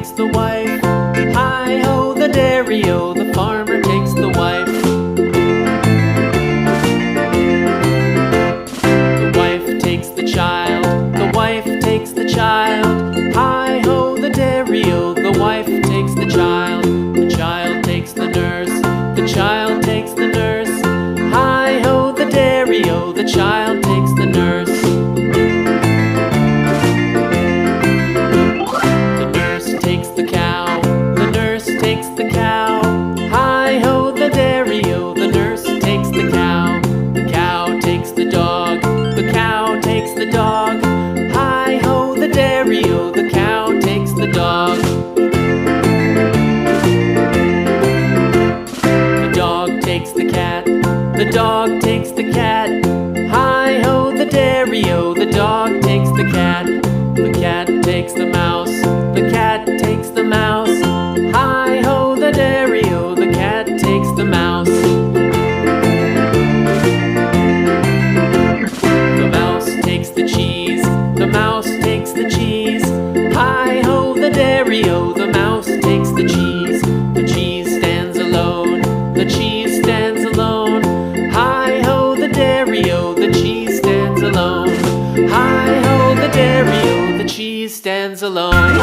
takes the wife. Hi-ho, the dairy-o, the farmer takes the wife. The wife takes the child, the wife takes the child. Hi-ho, the dairy-o, the wife takes the child. The child takes the nurse, the child takes the nurse. Hi-ho, the dairy-o, the child takes the nurse. The nurse takes the cow, the nurse takes the cow. Hi-ho, the dairy-o, the nurse takes the cow. The cow takes the dog, the cow takes the dog. Hi-ho, the dairy-o, the cow takes the dog. The dog takes the cat, the dog takes the cat. Hi-ho, the dairy-o, the dog takes the cat. The cat takes the mouse, the cat takes the mouse. Hi-ho, the dairy-o, the cat takes the mouse. The mouse takes the cheese, the mouse takes the cheese. Hi-ho, the dairy-o, the mouse takes the cheese. The cheese stands alone, the cheese stands alone. Hi-ho, the dairy-o, the cheese stands alone. Hi-ho, the dairy-o, the cheese stands alone.